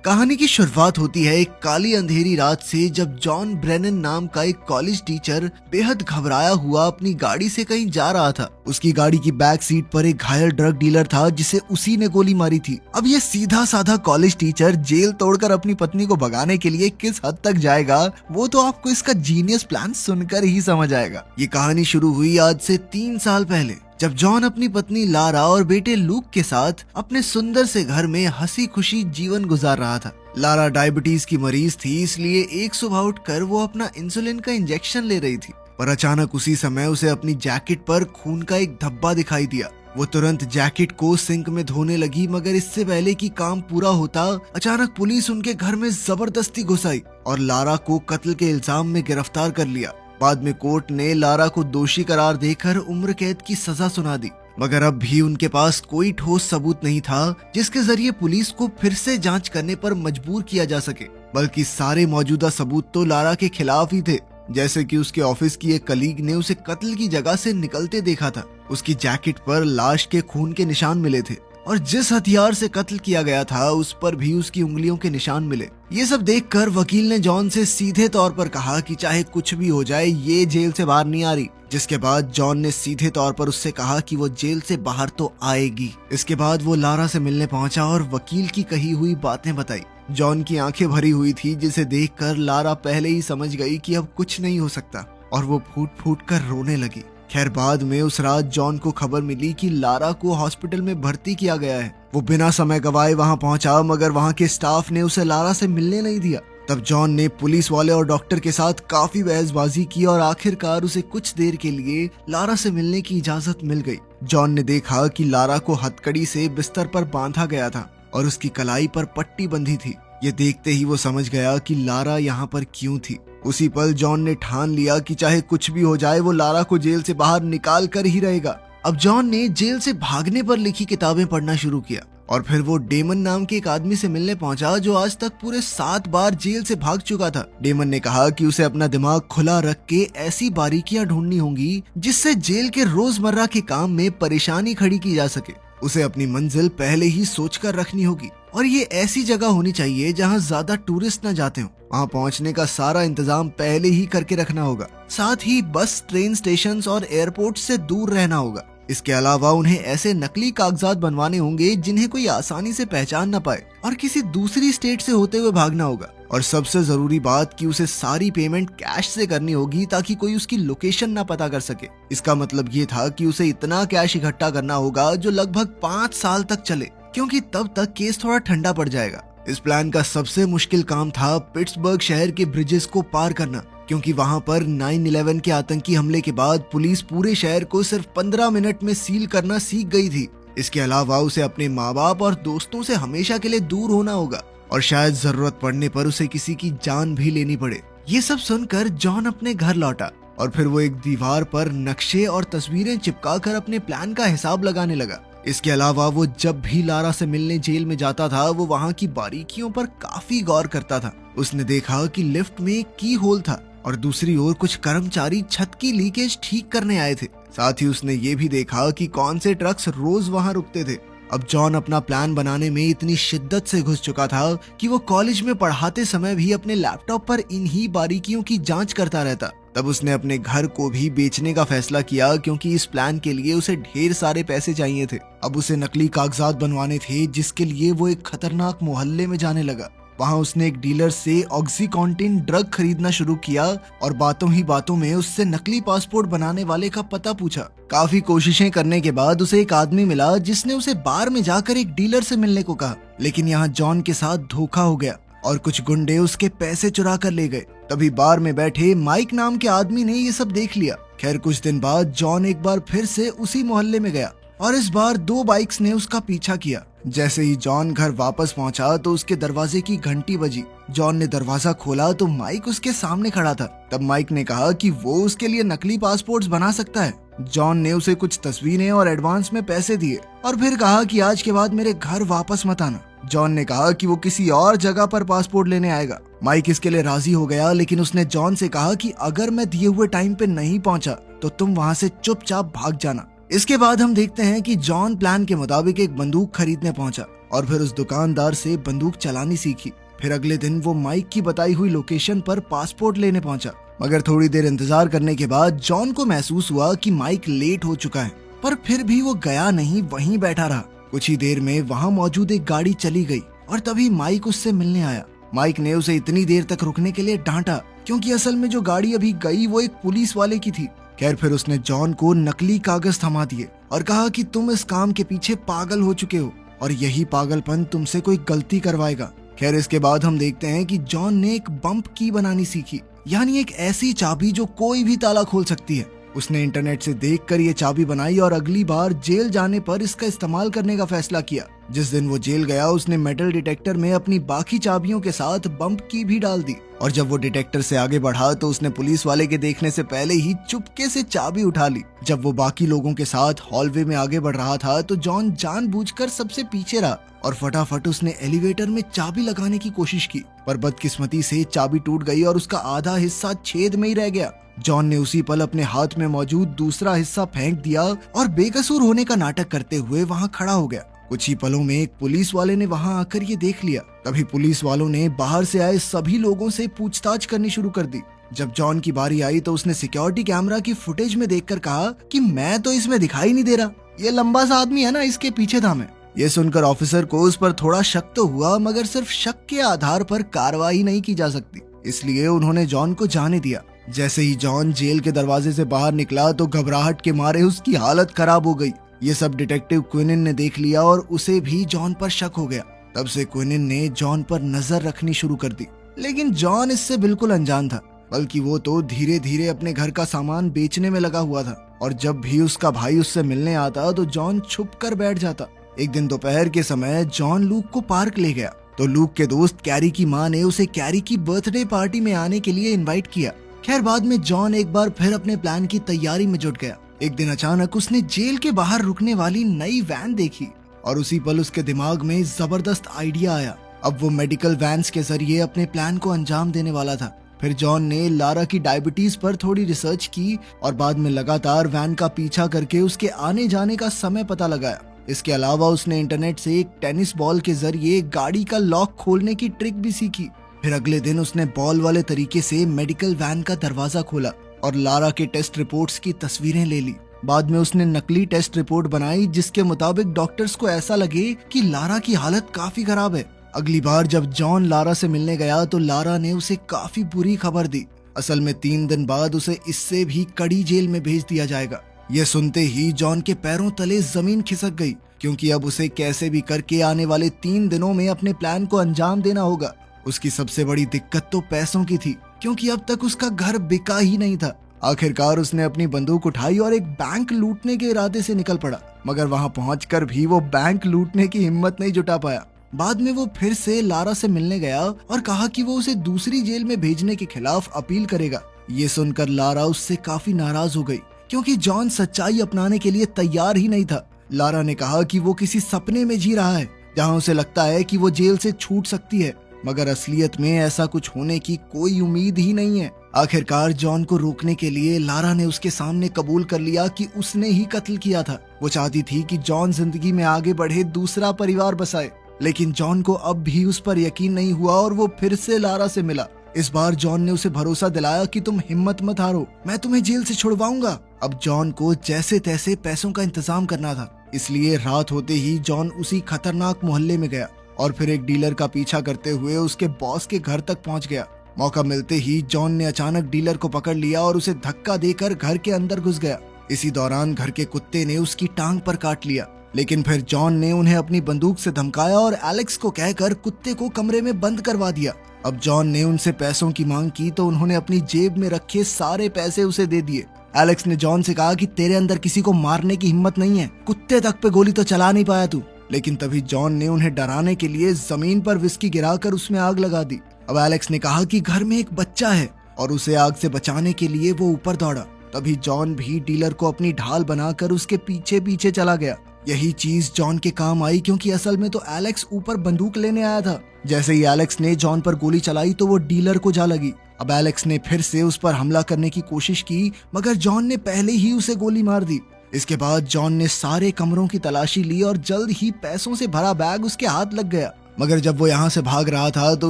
कहानी की शुरुआत होती है एक काली अंधेरी रात से, जब जॉन ब्रेनन नाम का एक कॉलेज टीचर बेहद घबराया हुआ अपनी गाड़ी से कहीं जा रहा था। उसकी गाड़ी की बैक सीट पर एक घायल ड्रग डीलर था जिसे उसी ने गोली मारी थी। अब ये सीधा साधा कॉलेज टीचर जेल तोड़कर अपनी पत्नी को भगाने के लिए किस हद तक जाएगा, वो तो आपको इसका जीनियस प्लान सुनकर ही समझ आएगा। ये कहानी शुरू हुई आज से 3 साल पहले, जब जॉन अपनी पत्नी लारा और बेटे लूक के साथ अपने सुंदर से घर में हंसी खुशी जीवन गुजार रहा था। लारा डायबिटीज की मरीज थी, इसलिए एक सुबह उठकर वो अपना इंसुलिन का इंजेक्शन ले रही थी, पर अचानक उसी समय उसे अपनी जैकेट पर खून का एक धब्बा दिखाई दिया। वो तुरंत जैकेट को सिंक में धोने लगी, मगर इससे पहले कि काम पूरा होता, अचानक पुलिस उनके घर में जबरदस्ती घुस आई और लारा को कत्ल के इल्जाम में गिरफ्तार कर लिया। बाद में कोर्ट ने लारा को दोषी करार देकर उम्र कैद की सजा सुना दी, मगर अब भी उनके पास कोई ठोस सबूत नहीं था जिसके जरिए पुलिस को फिर से जांच करने पर मजबूर किया जा सके। बल्कि सारे मौजूदा सबूत तो लारा के खिलाफ ही थे, जैसे कि उसके ऑफिस की एक कलीग ने उसे कत्ल की जगह से निकलते देखा था। उसकी जैकेट पर लाश के खून के निशान मिले थे और जिस हथियार से कत्ल किया गया था उस पर भी उसकी उंगलियों के निशान मिले। ये सब देखकर वकील ने जॉन से सीधे तौर पर कहा कि चाहे कुछ भी हो जाए, ये जेल से बाहर नहीं आ रही। जिसके बाद जॉन ने सीधे तौर पर उससे कहा कि वो जेल से बाहर तो आएगी। इसके बाद वो लारा से मिलने पहुंचा और वकील की कही हुई बातें बताई। जॉन की आंखें भरी हुई थी, जिसे देखकर लारा पहले ही समझ गई कि अब कुछ नहीं हो सकता और वो फूट फूट कर रोने लगी। खैर, बाद में उस रात जॉन को खबर मिली कि लारा को हॉस्पिटल में भर्ती किया गया है। वो बिना समय गवाए वहां पहुंचा, मगर वहां के स्टाफ ने उसे लारा से मिलने नहीं दिया। तब जॉन ने पुलिस वाले और डॉक्टर के साथ काफी बहसबाजी की और आखिरकार उसे कुछ देर के लिए लारा से मिलने की इजाजत मिल गई। जॉन ने देखा कि लारा को हथकड़ी से बिस्तर पर बांधा गया था और उसकी कलाई पर पट्टी बंधी थी। ये देखते ही वो समझ गया कि लारा यहाँ पर क्यों थी। उसी पल जॉन ने ठान लिया कि चाहे कुछ भी हो जाए, वो लारा को जेल से बाहर निकाल कर ही रहेगा। अब जॉन ने जेल से भागने पर लिखी किताबें पढ़ना शुरू किया और फिर वो डेमन नाम के एक आदमी से मिलने पहुंचा जो आज तक पूरे 7 बार जेल से भाग चुका था। डेमन ने कहा कि उसे अपना दिमाग खुला रख के ऐसी बारीकियां ढूंढनी होंगी जिससे जेल के रोजमर्रा के काम में परेशानी खड़ी की जा सके। उसे अपनी मंजिल पहले ही सोचकर रखनी होगी और ये ऐसी जगह होनी चाहिए जहाँ ज्यादा टूरिस्ट न जाते हो। वहाँ पहुँचने का सारा इंतजाम पहले ही करके रखना होगा। साथ ही बस, ट्रेन स्टेशन और एयरपोर्ट से दूर रहना होगा। इसके अलावा उन्हें ऐसे नकली कागजात बनवाने होंगे जिन्हें कोई आसानी से पहचान न पाए और किसी दूसरी स्टेट से होते हुए भागना होगा। और सबसे जरूरी बात कि उसे सारी पेमेंट कैश से करनी होगी ताकि कोई उसकी लोकेशन ना पता कर सके। इसका मतलब ये था कि उसे इतना कैश इकट्ठा करना होगा जो लगभग 5 साल तक चले, क्योंकि तब तक केस थोड़ा ठंडा पड़ जाएगा। इस प्लान का सबसे मुश्किल काम था पिट्सबर्ग शहर के ब्रिजेस को पार करना, क्योंकि वहां पर 9/11 के आतंकी हमले के बाद पुलिस पूरे शहर को सिर्फ 15 मिनट में सील करना सीख गई थी। इसके अलावा उसे अपने माँ बाप और दोस्तों से हमेशा के लिए दूर होना होगा और शायद जरूरत पड़ने पर उसे किसी की जान भी लेनी पड़े। ये सब सुनकर जॉन अपने घर लौटा और फिर वो एक दीवार पर नक्शे और तस्वीरें चिपका कर अपने प्लान का हिसाब लगाने लगा। इसके अलावा वो जब भी लारा से मिलने जेल में जाता था, वो वहाँ की बारीकियों पर काफी गौर करता था। उसने देखा कि लिफ्ट में की होल था और दूसरी ओर कुछ कर्मचारी छत की लीकेज ठीक करने आए थे। साथ ही उसने ये भी देखा कि कौन से ट्रक्स रोज वहाँ रुकते थे। अब जॉन अपना प्लान बनाने में इतनी शिद्दत से घुस चुका था कि वो कॉलेज में पढ़ाते समय भी अपने लैपटॉप पर इन्हीं बारीकियों की जांच करता रहता। तब उसने अपने घर को भी बेचने का फैसला किया, क्योंकि इस प्लान के लिए उसे ढेर सारे पैसे चाहिए थे। अब उसे नकली कागजात बनवाने थे, जिसके लिए वो एक खतरनाक मोहल्ले में जाने लगा। वहाँ उसने एक डीलर से ऑक्सीकॉन्टिन ड्रग खरीदना शुरू किया और बातों ही बातों में उससे नकली पासपोर्ट बनाने वाले का पता पूछा। काफी कोशिशें करने के बाद उसे एक आदमी मिला जिसने उसे बार में जाकर एक डीलर से मिलने को कहा, लेकिन यहाँ जॉन के साथ धोखा हो गया और कुछ गुंडे उसके पैसे चुरा कर ले गए। तभी बार में बैठे माइक नाम के आदमी ने ये सब देख लिया। खैर, कुछ दिन बाद जॉन एक बार फिर से उसी मोहल्ले में गया और इस बार 2 बाइक्स ने उसका पीछा किया। जैसे ही जॉन घर वापस पहुंचा तो उसके दरवाजे की घंटी बजी। जॉन ने दरवाजा खोला तो माइक उसके सामने खड़ा था। तब माइक ने कहा कि वो उसके लिए नकली पासपोर्ट्स बना सकता है। जॉन ने उसे कुछ तस्वीरें और एडवांस में पैसे दिए और फिर कहा कि आज के बाद मेरे घर वापस मत आना। जॉन ने कहा कि वो किसी और जगह पर पासपोर्ट लेने आएगा। माइक इसके लिए राजी हो गया, लेकिन उसने जॉन से कहा कि अगर मैं दिए हुए टाइम पे नहीं पहुंचा तो तुम वहां से चुपचाप भाग जाना। इसके बाद हम देखते हैं कि जॉन प्लान के मुताबिक एक बंदूक खरीदने पहुंचा और फिर उस दुकानदार से बंदूक चलानी सीखी। फिर अगले दिन वो माइक की बताई हुई लोकेशन पर पासपोर्ट लेने पहुंचा। मगर थोड़ी देर इंतजार करने के बाद जॉन को महसूस हुआ कि माइक लेट हो चुका है, पर फिर भी वो गया नहीं, वहीं बैठा रहा। कुछ ही देर में वहाँ मौजूद एक गाड़ी चली गई और तभी माइक उससे मिलने आया। माइक ने उसे इतनी देर तक रुकने के लिए डांटा क्योंकि असल में जो गाड़ी अभी गई वो एक पुलिस वाले की थी। खैर फिर उसने जॉन को नकली कागज थमा दिए और कहा कि तुम इस काम के पीछे पागल हो चुके हो और यही पागलपन तुमसे कोई गलती करवाएगा। खैर इसके बाद हम देखते हैं कि जॉन ने एक बम्प की बनानी सीखी, यानी एक ऐसी चाबी जो कोई भी ताला खोल सकती है। उसने इंटरनेट से देखकर ये चाबी बनाई और अगली बार जेल जाने पर इसका इस्तेमाल करने का फैसला किया। जिस दिन वो जेल गया उसने मेटल डिटेक्टर में अपनी बाकी चाबियों के साथ बम्प की भी डाल दी और जब वो डिटेक्टर से आगे बढ़ा तो उसने पुलिस वाले के देखने से पहले ही चुपके से चाबी उठा ली। जब वो बाकी लोगों के साथ हॉलवे में आगे बढ़ रहा था तो जॉन जानबूझकर सबसे पीछे रहा और फटाफट उसने एलिवेटर में चाबी लगाने की कोशिश की, पर बदकिस्मती से चाबी टूट गई और उसका आधा हिस्सा छेद में ही रह गया। जॉन ने उसी पल अपने हाथ में मौजूद दूसरा हिस्सा फेंक दिया और बेकसूर होने का नाटक करते हुए वहाँ खड़ा हो गया। कुछ ही पलों में एक पुलिस वाले ने वहाँ आकर ये देख लिया। तभी पुलिस वालों ने बाहर से आए सभी लोगों से पूछताछ करनी शुरू कर दी। जब जॉन की बारी आई तो उसने सिक्योरिटी कैमरा की फुटेज में देखकर कहा कि मैं तो इसमें दिखाई नहीं दे रहा, ये लंबा सा आदमी है ना, इसके पीछे था मैं। ये सुनकर ऑफिसर को उस पर थोड़ा शक तो हुआ, मगर सिर्फ शक के आधार पर कार्रवाई नहीं की जा सकती, इसलिए उन्होंने जॉन को जाने दिया। जैसे ही जॉन जेल के दरवाजे से बाहर निकला तो घबराहट के मारे उसकी हालत खराब हो गई। ये सब डिटेक्टिव क्विनिन ने देख लिया और उसे भी जॉन पर शक हो गया। तब से क्विनिन ने जॉन पर नजर रखनी शुरू कर दी, लेकिन जॉन इससे बिल्कुल अनजान था, बल्कि वो तो धीरे धीरे अपने घर का सामान बेचने में लगा हुआ था और जब भी उसका भाई उससे मिलने आता तो जॉन छुप कर बैठ जाता। एक दिन दोपहर के समय जॉन लूक को पार्क ले गया तो लूक के दोस्त कैरी की माँ ने उसे कैरी की बर्थडे पार्टी में आने के लिए इनवाइट किया। खैर बाद में जॉन एक बार फिर अपने प्लान की तैयारी में जुट गया। एक दिन अचानक उसने जेल के बाहर रुकने वाली नई वैन देखी और उसी पल उसके दिमाग में जबरदस्त आइडिया आया। अब वो मेडिकल वैन्स के जरिए अपने प्लान को अंजाम देने वाला था। फिर जॉन ने लारा की डायबिटीज पर थोड़ी रिसर्च की और बाद में लगातार वैन का पीछा करके उसके आने जाने का समय पता लगाया। इसके अलावा उसने इंटरनेट से एक टेनिस बॉल के जरिए गाड़ी का लॉक खोलने की ट्रिक भी सीखी। फिर अगले दिन उसने बॉल वाले तरीके से मेडिकल वैन का दरवाजा खोला और लारा के टेस्ट रिपोर्ट्स की तस्वीरें ले ली। बाद में उसने नकली टेस्ट रिपोर्ट बनाई जिसके मुताबिक डॉक्टर्स को ऐसा लगे कि लारा की हालत काफी खराब है। अगली बार जब जॉन लारा से मिलने गया तो लारा ने उसे काफी बुरी खबर दी। असल में 3 दिन बाद उसे इससे भी कड़ी जेल में भेज दिया जाएगा। ये सुनते ही जॉन के पैरों तले जमीन खिसक गई, क्योंकि अब उसे कैसे भी करके आने वाले 3 दिनों में अपने प्लान को अंजाम देना होगा। उसकी सबसे बड़ी दिक्कत तो पैसों की थी, क्योंकि अब तक उसका घर बिका ही नहीं था। आखिरकार उसने अपनी बंदूक उठाई और एक बैंक लूटने के इरादे से निकल पड़ा, मगर वहां पहुंचकर भी वो बैंक लूटने की हिम्मत नहीं जुटा पाया। बाद में वो फिर से लारा से मिलने गया और कहा कि वो उसे दूसरी जेल में भेजने के खिलाफ अपील करेगा। ये सुनकर लारा उससे काफी नाराज हो गई, क्योंकि जॉन सच्चाई अपनाने के लिए तैयार ही नहीं था। लारा ने कहा कि वो किसी सपने में जी रहा है जहां उसे लगता है कि वो जेल से छूट सकती है, मगर असलियत में ऐसा कुछ होने की कोई उम्मीद ही नहीं है। आखिरकार जॉन को रोकने के लिए लारा ने उसके सामने कबूल कर लिया कि उसने ही कत्ल किया था। वो चाहती थी कि जॉन जिंदगी में आगे बढ़े, दूसरा परिवार बसाए, लेकिन जॉन को अब भी उस पर यकीन नहीं हुआ और वो फिर से लारा से मिला। इस बार जॉन ने उसे भरोसा दिलाया कि तुम हिम्मत मत हारो, मैं तुम्हें जेल से छुड़वाऊंगा। अब जॉन को जैसे तैसे पैसों का इंतजाम करना था, इसलिए रात होते ही जॉन उसी खतरनाक मोहल्ले में गया और फिर एक डीलर का पीछा करते हुए उसके बॉस के घर तक पहुंच गया। मौका मिलते ही जॉन ने अचानक डीलर को पकड़ लिया और उसे धक्का देकर घर के अंदर घुस गया। इसी दौरान घर के कुत्ते ने उसकी टांग पर काट लिया, लेकिन फिर जॉन ने उन्हें अपनी बंदूक से धमकाया और एलेक्स को कहकर कुत्ते को कमरे में बंद करवा दिया। अब जॉन ने उनसे पैसों की मांग की तो उन्होंने अपनी जेब में रखे सारे पैसे उसे दे दिए। एलेक्स ने जॉन से कहा कि तेरे अंदर किसी को मारने की हिम्मत नहीं है, कुत्ते तक पे गोली तो चला नहीं पाया तू। लेकिन तभी जॉन ने उन्हें डराने के लिए जमीन पर विस्की गिराकर उसमें आग लगा दी। अब एलेक्स ने कहा कि घर में एक बच्चा है और उसे आग से बचाने के लिए वो ऊपर दौड़ा। तभी जॉन भी डीलर को अपनी ढाल बनाकर उसके पीछे पीछे चला गया। यही चीज जॉन के काम आई, क्योंकि असल में तो एलेक्स ऊपर बंदूक लेने आया था। जैसे ही एलेक्स ने जॉन पर गोली चलाई तो वो डीलर को जा लगी। अब एलेक्स ने फिर से उस पर हमला करने की कोशिश की, मगर जॉन ने पहले ही उसे गोली मार दी। इसके बाद जॉन ने सारे कमरों की तलाशी ली और जल्द ही पैसों से भरा बैग उसके हाथ लग गया। मगर जब वो यहाँ से भाग रहा था तो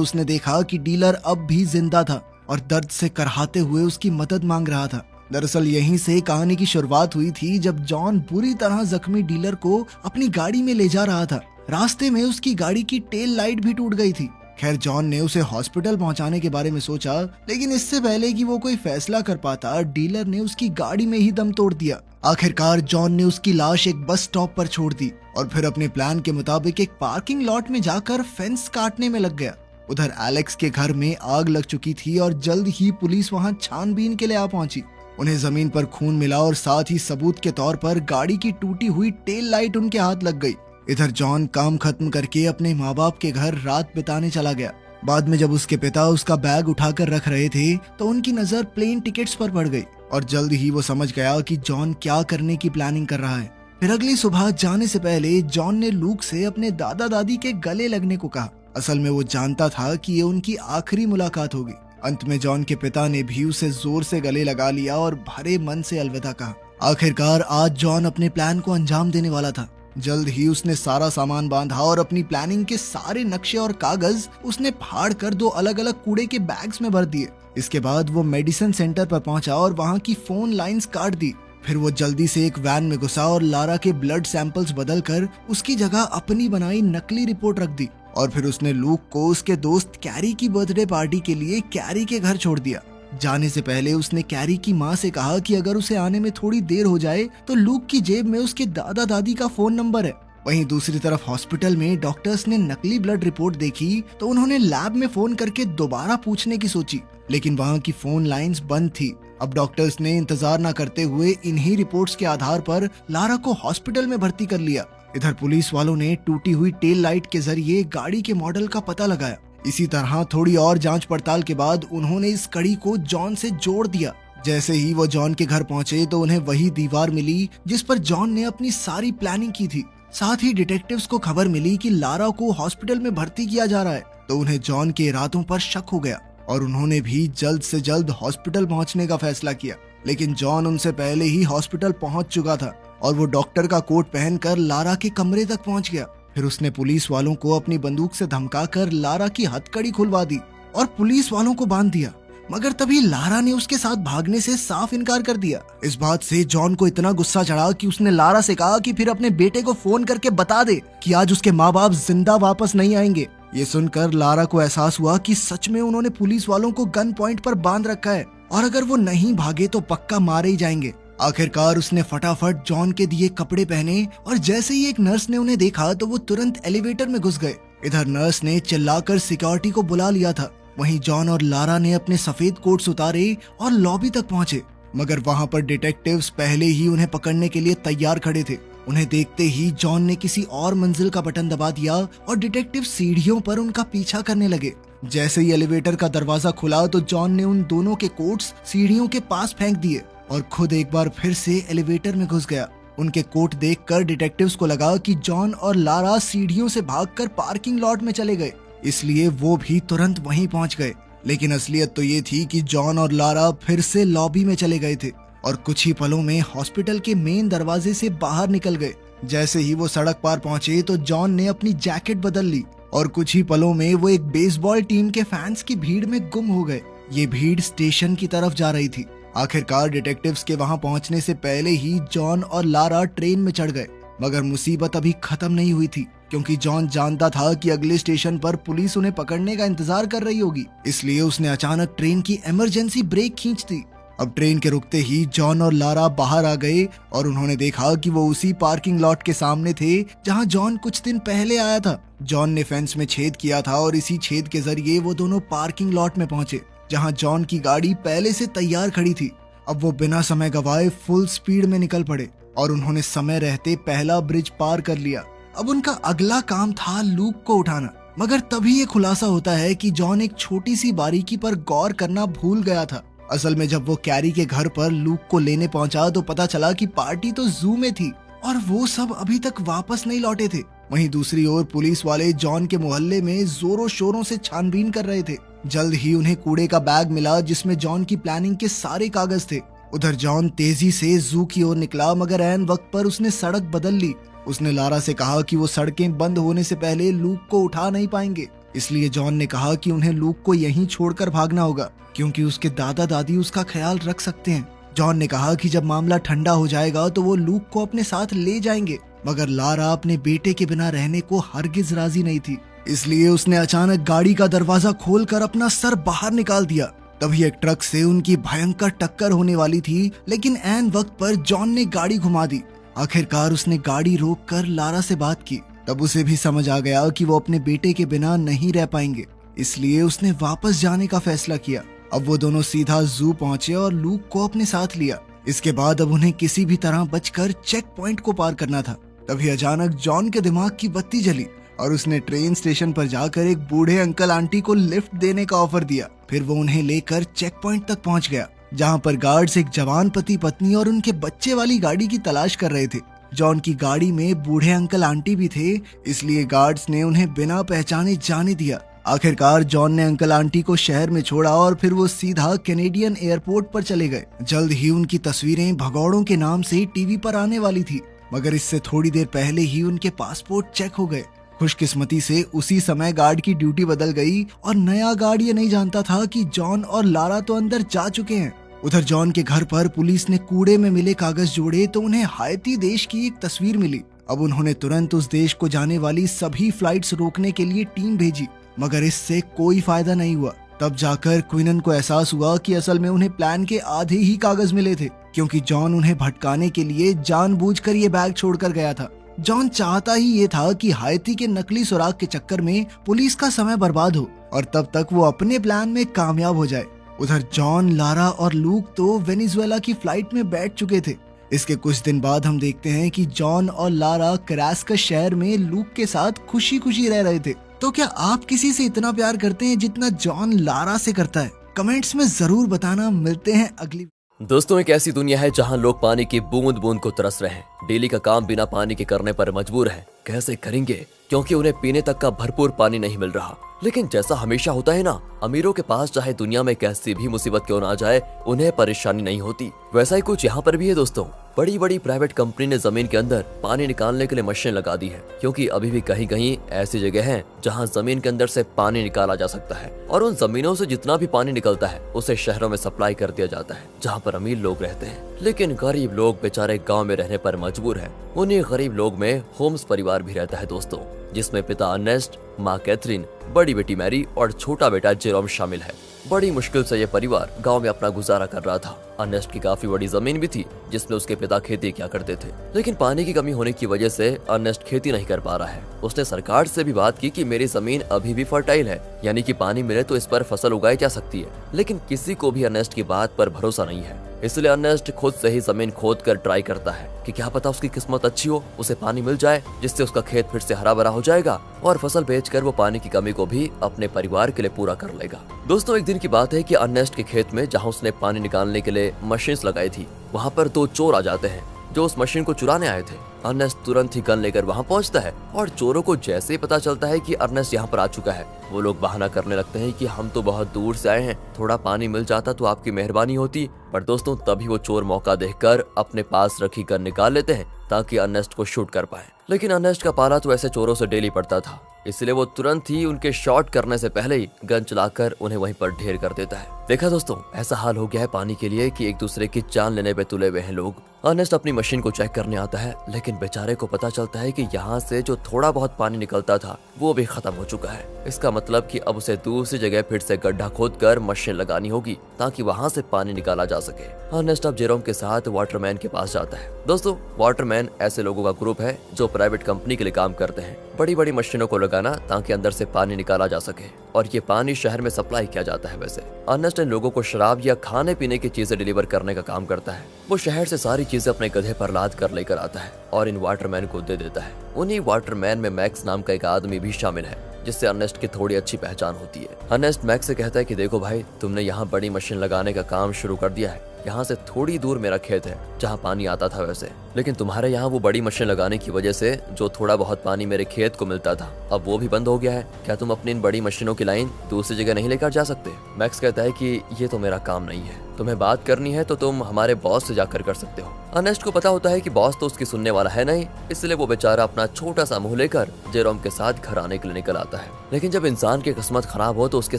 उसने देखा कि डीलर अब भी जिंदा था और दर्द से करहाते हुए उसकी मदद मांग रहा था। दरअसल यहीं से कहानी की शुरुआत हुई थी, जब जॉन बुरी तरह जख्मी डीलर को अपनी गाड़ी में ले जा रहा था। रास्ते में उसकी गाड़ी की टेल लाइट भी टूट गई थी। खैर, जॉन ने उसे हॉस्पिटल पहुंचाने के बारे में सोचा, लेकिन इससे पहले कि वो कोई फैसला कर पाता, डीलर ने उसकी गाड़ी में ही दम तोड़ दिया। आखिरकार जॉन ने उसकी लाश एक बस स्टॉप पर छोड़ दी और फिर अपने प्लान के मुताबिक एक पार्किंग लॉट में जाकर फेंस काटने में लग गया। उधर एलेक्स के घर में आग लग चुकी थी और जल्द ही पुलिस वहां छानबीन के लिए आ पहुंची। उन्हें जमीन पर खून मिला और साथ ही सबूत के तौर पर गाड़ी की टूटी हुई टेल लाइट उनके हाथ लग गई। इधर जॉन काम खत्म करके अपने माँ बाप के घर रात बिताने चला गया। बाद में जब उसके पिता उसका बैग उठाकर रख रहे थे तो उनकी नजर प्लेन टिकट्स पर पड़ गई और जल्द ही वो समझ गया कि जॉन क्या करने की प्लानिंग कर रहा है। फिर अगली सुबह जाने से पहले जॉन ने लूक से अपने दादा दादी के गले लगने को कहा। असल में वो जानता था कि ये उनकी आखिरी मुलाकात होगी। अंत में जॉन के पिता ने भी उसे जोर से गले लगा लिया और भरे मन से अलविदा कहा। आखिरकार आज जॉन अपने प्लान को अंजाम देने वाला था। जल्द ही उसने सारा सामान बांधा और अपनी प्लानिंग के सारे नक्शे और कागज उसने फाड़ कर 2 अलग अलग कूड़े के बैग्स में भर दिए। इसके बाद वो मेडिसिन सेंटर पर पहुंचा और वहां की फोन लाइंस काट दी। फिर वो जल्दी से एक वैन में घुसा और लारा के ब्लड सैंपल्स बदलकर उसकी जगह अपनी बनाई नकली रिपोर्ट रख दी और फिर उसने लूक को उसके दोस्त कैरी की बर्थडे पार्टी के लिए कैरी के घर छोड़ दिया। जाने से पहले उसने कैरी की माँ से कहा कि अगर उसे आने में थोड़ी देर हो जाए तो लूक की जेब में उसके दादा दादी का फोन नंबर है। वहीं दूसरी तरफ हॉस्पिटल में डॉक्टर्स ने नकली ब्लड रिपोर्ट देखी तो उन्होंने लैब में फोन करके दोबारा पूछने की सोची, लेकिन वहां की फोन लाइंस बंद थी। अब डॉक्टर्स ने इंतजार न करते हुए इन्हीं रिपोर्ट्स के आधार पर लारा को हॉस्पिटल में भर्ती कर लिया। इधर पुलिस वालों ने टूटी हुई टेल लाइट के जरिए गाड़ी के मॉडल का पता लगाया। इसी तरह थोड़ी और जांच पड़ताल के बाद उन्होंने इस कड़ी को जॉन से जोड़ दिया। जैसे ही वो जॉन के घर पहुंचे तो उन्हें वही दीवार मिली जिस पर जॉन ने अपनी सारी प्लानिंग की थी। साथ ही डिटेक्टिव्स को खबर मिली कि लारा को हॉस्पिटल में भर्ती किया जा रहा है, तो उन्हें जॉन के इरादों पर शक हो गया और उन्होंने भी जल्द से जल्द हॉस्पिटल पहुंचने का फैसला किया। लेकिन जॉन उनसे पहले ही हॉस्पिटल पहुंच चुका था और वो डॉक्टर का कोट पहनकर लारा के कमरे तक पहुंच गया। फिर उसने पुलिस वालों को अपनी बंदूक से धमकाकर लारा की हथकड़ी खुलवा दी और पुलिस वालों को बांध दिया। मगर तभी लारा ने उसके साथ भागने से साफ इनकार कर दिया। इस बात से जॉन को इतना गुस्सा चढ़ा कि उसने लारा से कहा कि फिर अपने बेटे को फोन करके बता दे कि आज उसके माँ बाप जिंदा वापस नहीं आएंगे। ये सुनकर लारा को एहसास हुआ कि सच में उन्होंने पुलिस वालों को गन पॉइंट पर बांध रखा है और अगर वो नहीं भागे तो पक्का मारे ही जाएंगे। आखिरकार उसने फटाफट जॉन के दिए कपड़े पहने और जैसे ही एक नर्स ने उन्हें देखा तो वो तुरंत एलिवेटर में घुस गए। इधर नर्स ने चिल्लाकर सिक्योरिटी को बुला लिया था। वहीं जॉन और लारा ने अपने सफेद कोट्स उतारे और लॉबी तक पहुंचे, मगर वहां पर डिटेक्टिव्स पहले ही उन्हें पकड़ने के लिए तैयार खड़े थे। उन्हें देखते ही जॉन ने किसी और मंजिल का बटन दबा दिया और डिटेक्टिव सीढ़ियों पर उनका पीछा करने लगे। जैसे ही एलिवेटर का दरवाजा खुला तो जॉन ने उन दोनों के कोट्स सीढ़ियों के पास फेंक दिए और खुद एक बार फिर से एलिवेटर में घुस गया। उनके कोट देखकर डिटेक्टिव्स को लगा कि जॉन और लारा सीढ़ियों से भागकर पार्किंग लॉट में चले गए, इसलिए वो भी तुरंत वहीं पहुंच गए। लेकिन असलियत तो ये थी कि जॉन और लारा फिर से लॉबी में चले गए थे और कुछ ही पलों में हॉस्पिटल के मेन दरवाजे से बाहर निकल गए। जैसे ही वो सड़क पार पहुंचे तो जॉन ने अपनी जैकेट बदल ली और कुछ ही पलों में वो एक बेसबॉल टीम के फैंस की भीड़ में गुम हो गए। ये भीड़ स्टेशन की तरफ जा रही थी। आखिरकार डिटेक्टिव्स के वहां पहुंचने से पहले ही जॉन और लारा ट्रेन में चढ़ गए, मगर मुसीबत अभी खत्म नहीं हुई थी, क्योंकि जॉन जानता था कि अगले स्टेशन पर पुलिस उन्हें पकड़ने का इंतजार कर रही होगी। इसलिए उसने अचानक ट्रेन की इमरजेंसी ब्रेक खींच दी। अब ट्रेन के रुकते ही जॉन और लारा बाहर आ गए और उन्होंने देखा कि वो उसी पार्किंग लॉट के सामने थे जहां जॉन कुछ दिन पहले आया था। जॉन ने फेंस में छेद किया था और इसी छेद के जरिए वो दोनों पार्किंग लॉट में पहुंचे, जहां जॉन की गाड़ी पहले से तैयार खड़ी थी। अब वो बिना समय गवाए फुल स्पीड में निकल पड़े और उन्होंने समय रहते पहला ब्रिज पार कर लिया। अब उनका अगला काम था लूक को उठाना, मगर तभी ये खुलासा होता है कि जॉन एक छोटी सी बारीकी पर गौर करना भूल गया था। असल में जब वो कैरी के घर पर लूक को लेने पहुंचा तो पता चला कि पार्टी तो जू में थी और वो सब अभी तक वापस नहीं लौटे थे। वहीं दूसरी ओर पुलिस वाले जॉन के मोहल्ले में जोरों शोरों से छानबीन कर रहे थे। जल्द ही उन्हें कूड़े का बैग मिला जिसमें जॉन की प्लानिंग के सारे कागज थे। उधर जॉन तेजी से जू की ओर निकला, मगर ऐन वक्त पर उसने सड़क बदल ली। उसने लारा से कहा कि वो सड़कें बंद होने से पहले लूक को उठा नहीं पाएंगे, इसलिए जॉन ने कहा कि उन्हें लूक को यहीं छोड़कर भागना होगा, क्योंकि उसके दादा दादी उसका ख्याल रख सकते हैं। जॉन ने कहा कि जब मामला ठंडा हो जाएगा तो वो लूक को अपने साथ ले जाएंगे, मगर लारा अपने बेटे के बिना रहने को हरगिज राजी नहीं थी। इसलिए उसने अचानक गाड़ी का दरवाजा खोलकर अपना सर बाहर निकाल दिया। तभी एक ट्रक से उनकी भयंकर टक्कर होने वाली थी, लेकिन ऐन वक्त पर जॉन ने गाड़ी घुमा दी। आखिरकार उसने गाड़ी रोककर लारा से बात की। तब उसे भी समझ आ गया कि वो अपने बेटे के बिना नहीं रह पाएंगे, इसलिए उसने वापस जाने का फैसला किया। अब वो दोनों सीधा जू पहुंचे और लूक को अपने साथ लिया। इसके बाद अब उन्हें किसी भी तरह बचकर चेक पॉइंट को पार करना था। तभी अचानक जॉन के दिमाग की बत्ती जली और उसने ट्रेन स्टेशन पर जाकर एक बूढ़े अंकल आंटी को लिफ्ट देने का ऑफर दिया। फिर वो उन्हें लेकर चेक पॉइंट तक पहुंच गया, जहां पर गार्ड्स एक जवान पति पत्नी और उनके बच्चे वाली गाड़ी की तलाश कर रहे थे। जॉन की गाड़ी में बूढ़े अंकल आंटी भी थे, इसलिए गार्ड्स ने उन्हें बिना पहचाने जाने दिया। आखिरकार जॉन ने अंकल आंटी को शहर में छोड़ा और फिर वो सीधा कैनेडियन एयरपोर्ट पर चले गए। जल्द ही उनकी तस्वीरें भगौड़ों के नाम से टीवी पर आने वाली थी, मगर इससे थोड़ी देर पहले ही उनके पासपोर्ट चेक हो गए। खुशकिस्मती से उसी समय गार्ड की ड्यूटी बदल गई और नया गार्ड ये नहीं जानता था कि जॉन और लारा तो अंदर जा चुके हैं। उधर जॉन के घर पर पुलिस ने कूड़े में मिले कागज जोड़े तो उन्हें हाइती देश की एक तस्वीर मिली। अब उन्होंने तुरंत उस देश को जाने वाली सभी फ्लाइट्स रोकने के लिए टीम भेजी, मगर इससे कोई फायदा नहीं हुआ। तब जाकर क्विनन को एहसास हुआ कि असल में उन्हें प्लान के आधे ही कागज मिले थे, क्योंकि जॉन उन्हें भटकाने के लिए जानबूझकर ये बैग छोड़कर गया था। जॉन चाहता ही ये था कि हाइती के नकली सुराग के चक्कर में पुलिस का समय बर्बाद हो और तब तक वो अपने प्लान में कामयाब हो जाए। उधर जॉन, लारा और लूक तो वेनेजुएला की फ्लाइट में बैठ चुके थे। इसके कुछ दिन बाद हम देखते हैं कि जॉन और लारा करास्कस शहर में लूक के साथ खुशी खुशी रह रहे थे। तो क्या आप किसी से इतना प्यार करते हैं जितना जॉन लारा से करता है? कमेंट्स में जरूर बताना। मिलते हैं अगली। दोस्तों, एक ऐसी दुनिया है जहां लोग पानी की बूंद बूंद को तरस रहे हैं। डेली का काम बिना पानी के करने पर मजबूर हैं। कैसे करेंगे, क्योंकि उन्हें पीने तक का भरपूर पानी नहीं मिल रहा। लेकिन जैसा हमेशा होता है ना, अमीरों के पास चाहे दुनिया में कैसी भी मुसीबत क्यों ना आ जाए, उन्हें परेशानी नहीं होती। वैसा ही कुछ यहाँ पर भी है दोस्तों। बड़ी बड़ी प्राइवेट कंपनी ने जमीन के अंदर पानी निकालने के लिए मशीन लगा दी है, क्योंकि अभी भी कहीं कहीं ऐसी जगह है जहाँ जमीन के अंदर से पानी निकाला जा सकता है और उन जमीनों से जितना भी पानी निकलता है उसे शहरों में सप्लाई कर दिया जाता है, जहाँ पर अमीर लोग रहते हैं। लेकिन गरीब लोग बेचारे गाँव में रहने पर मजबूर है। उन्हीं गरीब लोग में होम्स परिवार भी रहता है दोस्तों, जिसमें पिता अर्नेस्ट, माँ कैथरीन, बड़ी बेटी मैरी और छोटा बेटा जेरोम शामिल है। बड़ी मुश्किल से ये परिवार गांव में अपना गुजारा कर रहा था। अर्नेस्ट की काफी बड़ी जमीन भी थी, जिसमें उसके पिता खेती किया करते थे। लेकिन पानी की कमी होने की वजह से अर्नेस्ट खेती नहीं कर पा रहा है। उसने सरकार से भी बात की कि मेरी जमीन अभी भी फर्टाइल है, यानी कि पानी मिले तो इस पर फसल उगाई जा सकती है। लेकिन किसी को भी अर्नेस्ट की बात पर भरोसा नहीं है, इसलिए अर्नेस्ट खुद से ही जमीन खोद कर ट्राई करता है कि क्या पता उसकी किस्मत अच्छी हो, उसे पानी मिल जाए, जिससे उसका खेत फिर से हरा भरा हो जाएगा और फसल बेचकर वो पानी की कमी को भी अपने परिवार के लिए पूरा कर लेगा। दोस्तों, एक दिन की बात है कि अर्नेस्ट के खेत में जहाँ उसने पानी निकालने के लिए मशीन लगाई थी, वहाँ पर 2 चोर आ जाते हैं जो उस मशीन को चुराने आए थे। अर्नेस्ट तुरंत ही गन लेकर वहाँ पहुँचता है और चोरों को जैसे ही पता चलता है कि अर्नेस्ट यहाँ पर आ चुका है, वो लोग बहाना करने लगते हैं कि हम तो बहुत दूर से आए हैं, थोड़ा पानी मिल जाता तो आपकी मेहरबानी होती। पर दोस्तों, तभी वो चोर मौका देखकर अपने पास रखी गन निकाल लेते हैं ताकि अर्नेस्ट को शूट कर पाए। लेकिन अर्नेस्ट का पाला तो ऐसे चोरों से डेली पड़ता था, इसलिए वो तुरंत ही उनके शॉट करने से पहले ही गन चलाकर उन्हें वहीं पर ढेर कर देता है। देखा दोस्तों, ऐसा हाल हो गया है पानी के लिए कि एक दूसरे की जान लेने पे तुले हुए हैं लोग। अर्नेस्ट अपनी मशीन को चेक करने आता है, लेकिन बेचारे को पता चलता है कि यहाँ से जो थोड़ा बहुत पानी निकलता था वो भी खत्म हो चुका है। इसका मतलब कि अब उसे दूसरी जगह फिर से गड्ढा खोदकर मशीन लगानी होगी ताकि वहाँ से पानी निकाला जा सके। अर्नेस्ट अब जेरोम के साथ वाटरमैन के पास जाता है। दोस्तों, वाटरमैन ऐसे लोगों का ग्रुप है जो प्राइवेट कंपनी के लिए काम करते हैं, बड़ी बड़ी मशीनों को लगाना ताकि अंदर से पानी निकाला जा सके, और ये पानी शहर में सप्लाई किया जाता है। वैसे अर्नेस्ट इन लोगों को शराब या खाने पीने की चीजें डिलीवर करने का काम करता है। वो शहर से सारी चीजें अपने गधे पर लाद कर लेकर आता है और इन वाटरमैन को दे देता है। उन्हीं वाटरमैन में मैक्स नाम का एक आदमी भी शामिल है, जिससे अर्नेस्ट की थोड़ी अच्छी पहचान होती है। अर्नेस्ट मैक्स से कहता है कि देखो भाई, तुमने यहाँ बड़ी मशीन लगाने का काम शुरू कर दिया है। यहाँ से थोड़ी दूर मेरा खेत है जहाँ पानी आता था वैसे, लेकिन तुम्हारे यहाँ वो बड़ी मशीन लगाने की वजह से जो थोड़ा बहुत पानी मेरे खेत को मिलता था अब वो भी बंद हो गया है। क्या तुम अपनी इन बड़ी मशीनों की लाइन दूसरी जगह नहीं लेकर जा सकते? मैक्स कहता है कि ये तो मेरा काम नहीं है, तुम्हें बात करनी है तो तुम हमारे बॉस से जाकर कर सकते हो। अर्नेस्ट को पता होता है कि बॉस तो उसकी सुनने वाला है नहीं, इसलिए वो बेचारा अपना छोटा सा मुंह लेकर जेरोम के साथ घर आने के लिए निकल आता है। लेकिन जब इंसान की किस्मत खराब हो तो उसके